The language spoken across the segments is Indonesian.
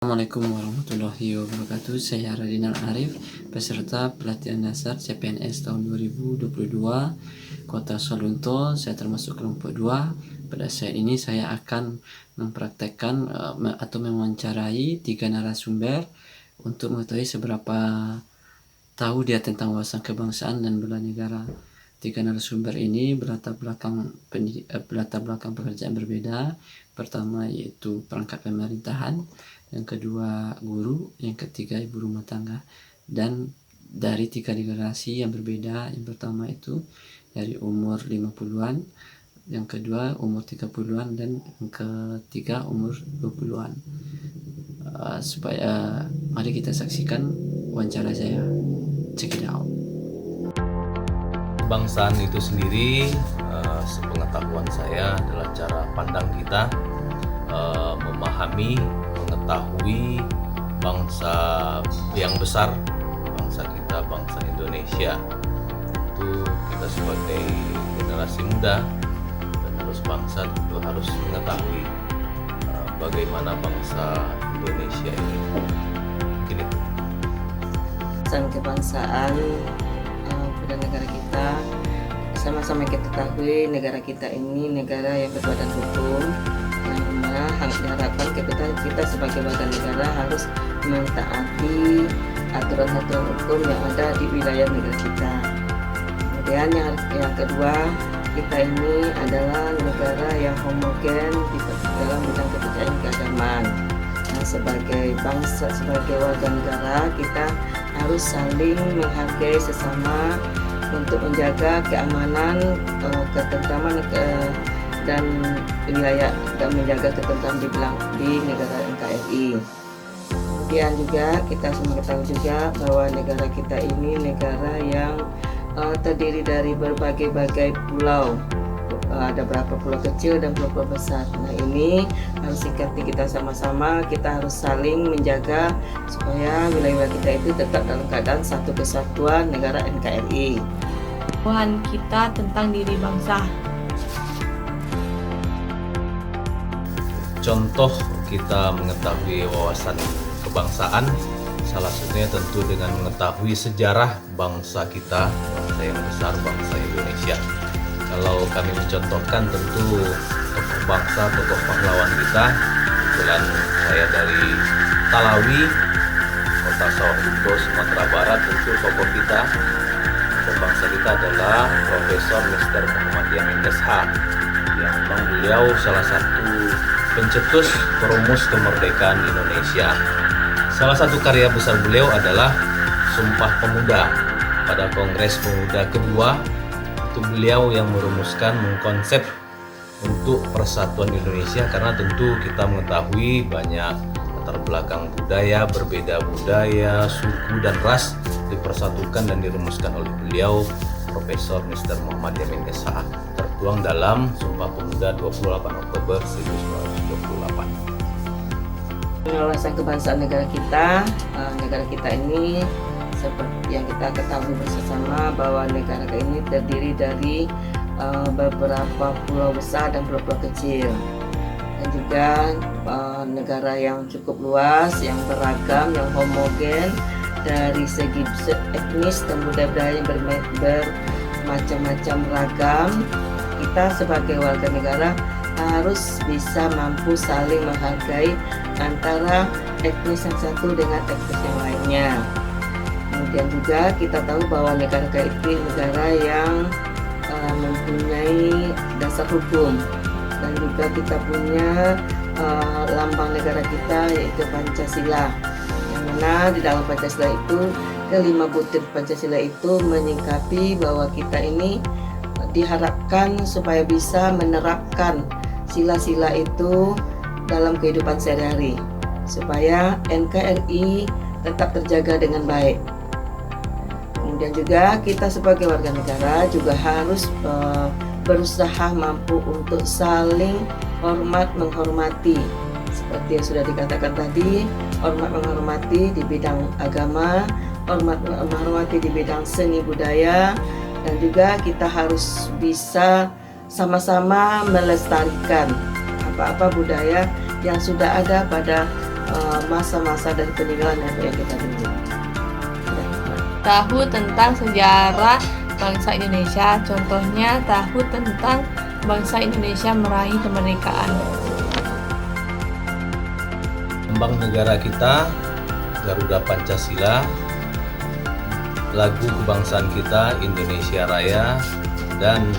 Assalamualaikum warahmatullahi wabarakatuh. Saya Radinal Arif, peserta pelatihan dasar CPNS tahun 2022 Kota Solunto. Saya termasuk kelompok 2. Pada saat ini saya akan mempraktekkan atau mewawancarai 3 narasumber untuk mengetahui seberapa tahu dia tentang wawasan kebangsaan dan bela negara. 3 narasumber ini berlatar belakang pekerjaan berbeda. Pertama yaitu perangkat pemerintahan, yang kedua guru, yang ketiga ibu rumah tangga, dan dari 3 generasi yang berbeda. Yang pertama itu dari umur 50-an, yang kedua umur 30-an, dan yang ketiga umur 20-an. Mari kita saksikan wawancara saya. Check it out. Kebangsaan itu sendiri, sepengetahuan saya, adalah cara pandang kita memahami, mengetahui bangsa yang besar, bangsa kita, bangsa Indonesia. Itu kita sebagai generasi muda dan harus bangsa itu harus mengetahui bagaimana bangsa Indonesia ini. Mungkin itu. Pesan kebangsaan pada negara kita, sama-sama kita ketahui negara kita ini negara yang berbadan hukum, yang mana diharapkan kita sebagai warga negara harus mentaati aturan-aturan hukum yang ada di wilayah negara kita. Kemudian yang kedua, kita ini adalah negara yang homogen dalam bidang kepercayaan keagamaan. Nah, sebagai bangsa, sebagai warga negara, kita harus saling menghargai sesama untuk menjaga keamanan, ketentraman dan wilayah, dan menjaga ketentraman di negara NKRI. Kemudian juga kita semua ketahui juga bahwa negara kita ini negara yang terdiri dari berbagai-bagai pulau. Ada berapa pulau kecil dan pulau besar. Nah, ini harus sikapi kita sama-sama. Kita harus saling menjaga supaya wilayah kita itu tetap dalam keadaan satu kesatuan negara NKRI. Pemahaman kita tentang diri bangsa. Contoh kita mengetahui wawasan kebangsaan, salah satunya tentu dengan mengetahui sejarah bangsa kita, bangsa yang besar, bangsa Indonesia. Kalau kami mencontohkan tentu tokoh bangsa, tokoh pahlawan kita. Kebetulan saya dari Talawi, Kota Solunto, Sumatera Barat. Tentu tokoh kita, tokoh bangsa kita adalah Profesor Mr. Muhammad Yamin Dashha, yang memang beliau salah satu pencetus perumus kemerdekaan Indonesia. Salah satu karya besar beliau adalah Sumpah Pemuda. Pada Kongres Pemuda kedua, itu beliau yang merumuskan, mengkonsep untuk persatuan Indonesia, karena tentu kita mengetahui banyak latar belakang budaya, berbeda budaya, suku dan ras dipersatukan dan dirumuskan oleh beliau, Profesor Mr. Muhammad Yamin Dashha, tertuang dalam Sumpah Pemuda 28 Oktober 1928. Wawasan kebangsaan negara kita ini seperti yang kita ketahui bersama bahwa negara ini terdiri dari beberapa pulau besar dan pulau-pulau kecil, dan juga negara yang cukup luas, yang beragam, yang homogen dari segi etnis dan budaya yang bermacam-macam ragam. Kita sebagai warga negara harus bisa mampu saling menghargai antara etnis yang satu dengan etnis yang lainnya. Kemudian juga kita tahu bahwa negara kita itu negara yang mempunyai dasar hukum, dan juga kita punya lambang negara kita yaitu Pancasila, yang mana di dalam Pancasila itu kelima butir Pancasila itu menyingkapi bahwa kita ini diharapkan supaya bisa menerapkan sila-sila itu dalam kehidupan sehari-hari, supaya NKRI tetap terjaga dengan baik. Kemudian juga kita sebagai warga negara juga harus berusaha mampu untuk saling hormat menghormati, seperti yang sudah dikatakan tadi, hormat menghormati di bidang agama, hormat menghormati di bidang seni budaya, dan juga kita harus bisa sama-sama melestarikan apa-apa budaya yang sudah ada pada masa-masa dari peninggalan nenek moyang kita dulu. Tahu tentang sejarah bangsa Indonesia, contohnya tahu tentang bangsa Indonesia meraih kemerdekaan. Lambang negara kita, Garuda Pancasila, lagu kebangsaan kita Indonesia Raya, dan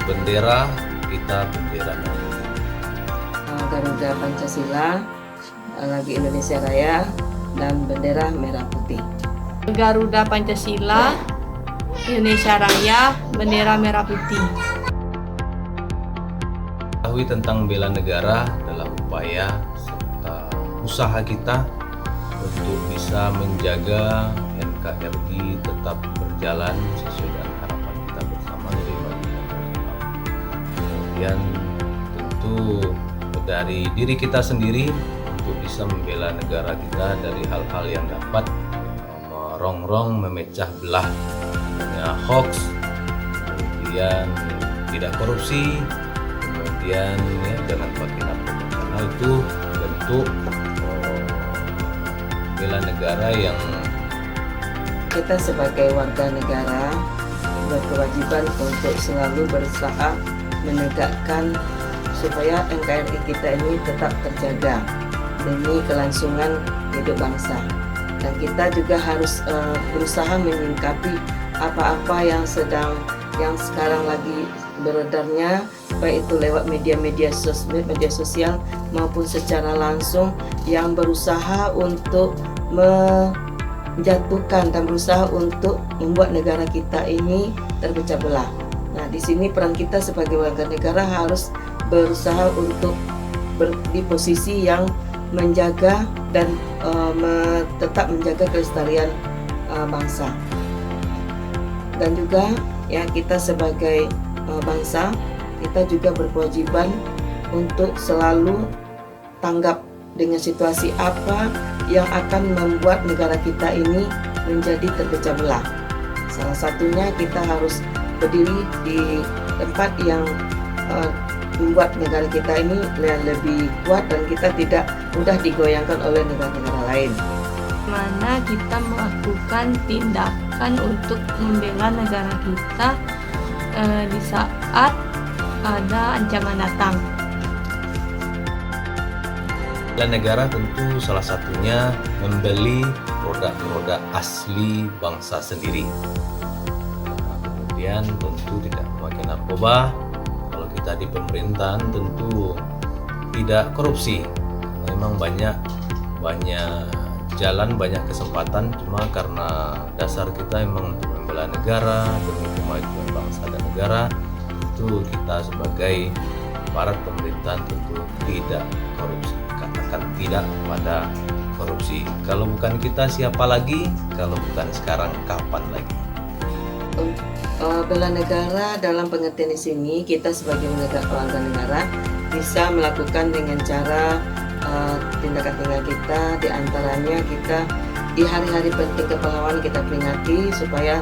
bendera kita bendera merah putih. Garuda Pancasila, lagu Indonesia Raya, dan bendera merah putih. Garuda Pancasila, Indonesia Raya, bendera merah putih. Ketahui tentang bela negara adalah upaya serta usaha kita untuk bisa menjaga NKRI tetap berjalan sesuai dengan harapan kita bersama lebih maju dan berkembang. Kemudian tentu dari diri kita sendiri untuk bisa membela negara kita dari hal-hal yang dapat merongrong, memecah belah, hoax, kemudian tidak korupsi, kemudian ya, jangan pakai narkoba, karena itu bentuk bela negara yang Kita sebagai warga negara berkewajiban untuk selalu berusaha menegakkan supaya NKRI kita ini tetap terjaga demi kelangsungan hidup bangsa. Dan kita juga harus berusaha menyingkapi apa-apa yang sekarang lagi beredarnya, baik itu lewat media sosial maupun secara langsung, yang berusaha untuk menjatuhkan dan berusaha untuk membuat negara kita ini terpecah belah. Nah, di sini peran kita sebagai warga negara harus berusaha untuk di posisi yang menjaga dan tetap menjaga kelestarian bangsa. Dan juga ya, kita sebagai bangsa, kita juga berkewajiban untuk selalu tanggap dengan situasi apa yang akan membuat negara kita ini menjadi terpecah belah. Salah satunya kita harus berdiri di tempat yang membuat negara kita ini lebih kuat dan kita tidak mudah digoyangkan oleh negara-negara lain. Mana kita melakukan tindakan untuk membela negara kita di saat ada ancaman datang. bela negara tentu salah satunya membeli produk-produk asli bangsa sendiri. Kemudian tentu tidak memakai narkoba. Kalau kita di pemerintahan tentu tidak korupsi. Memang banyak jalan, banyak kesempatan, cuma karena dasar kita memang untuk membela negara demi kemajuan bangsa dan negara, itu kita sebagai aparat pemerintahan tentu tidak korupsi. Katakan tidak pada korupsi. Kalau bukan kita siapa lagi? Kalau bukan sekarang kapan lagi? Bela negara dalam pengertian di sini, kita sebagai warga negara bisa melakukan dengan cara tindakan-tindakan kita, diantaranya kita di hari-hari penting kepahlawanan kita peringati supaya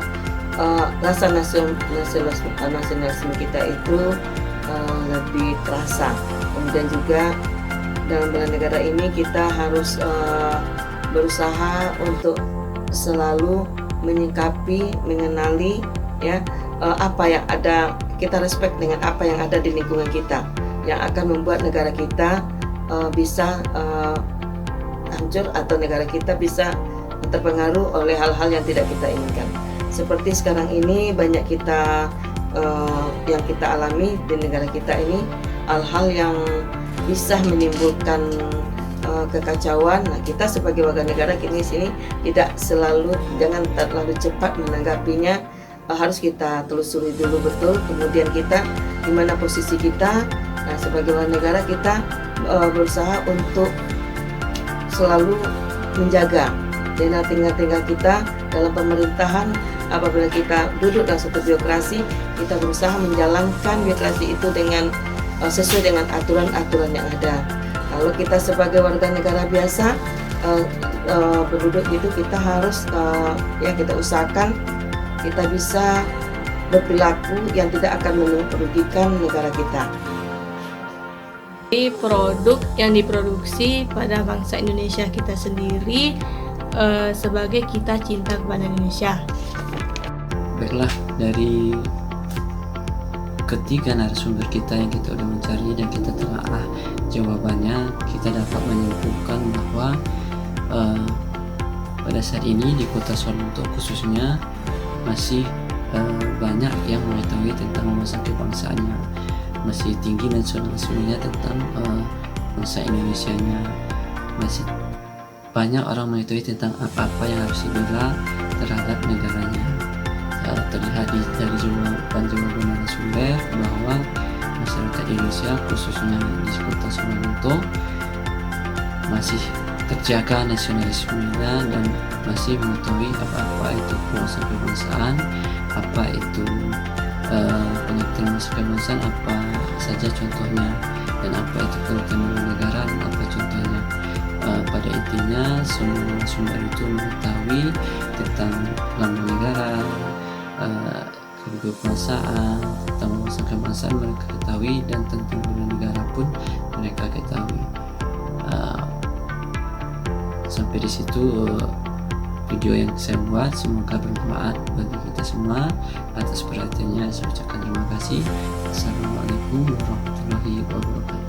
rasa nasionalisme kita itu lebih terasa. Kemudian juga dalam bela negara ini kita harus berusaha untuk selalu menyikapi, mengenali ya apa yang ada, kita respect dengan apa yang ada di lingkungan kita yang akan membuat negara kita bisa hancur atau negara kita bisa terpengaruh oleh hal-hal yang tidak kita inginkan. Seperti sekarang ini banyak yang kita alami di negara kita ini, hal-hal yang bisa menimbulkan kekacauan. Nah, kita sebagai warga negara kini sini jangan terlalu cepat menanggapinya. Harus kita telusuri dulu betul, kemudian kita di mana posisi kita. Nah, sebagai warga negara kita berusaha untuk selalu menjaga tinggal kita dalam pemerintahan. Apabila kita duduk dalam satu birokrasi, kita berusaha menjalankan birokrasi itu dengan sesuai dengan aturan-aturan yang ada. Kalau kita sebagai warga negara biasa berduduk itu, kita harus kita usahakan kita bisa berperilaku yang tidak akan merugikan negara kita. Produk yang diproduksi pada bangsa Indonesia kita sendiri sebagai kita cinta kepada Indonesia. Baiklah, dari ketiga narasumber kita yang kita udah mencari dan kita telaah jawabannya, kita dapat menyimpulkan bahwa pada saat ini di kota Solo khususnya masih banyak yang mengetahui tentang wawasan kebangsaannya, masih tinggi nasionalismenya tentang bangsa Indonesianya, masih banyak orang mengetahui tentang apa-apa yang harus dibela terhadap negaranya. Terlihat dari jawaban narasumber bahwa masyarakat Indonesia khususnya di kota Solo masih terjaga nasionalismenya dan masih mengetahui apa itu wawasan kebangsaan, apa itu pengertian wawasan kebangsaan, apa saja contohnya, dan apa itu pengertian negara dan apa contohnya. Pada intinya semua sumber itu mengetahui tentang lambang negara, kebangsaan, tentang wawasan kebangsaan mereka ketahui, dan tentang bela negara pun mereka ketahui. Sampai di situ video yang saya buat, semoga bermanfaat bagi kita semua. Atas perhatiannya saya ucapkan terima kasih. Assalamualaikum warahmatullahi wabarakatuh.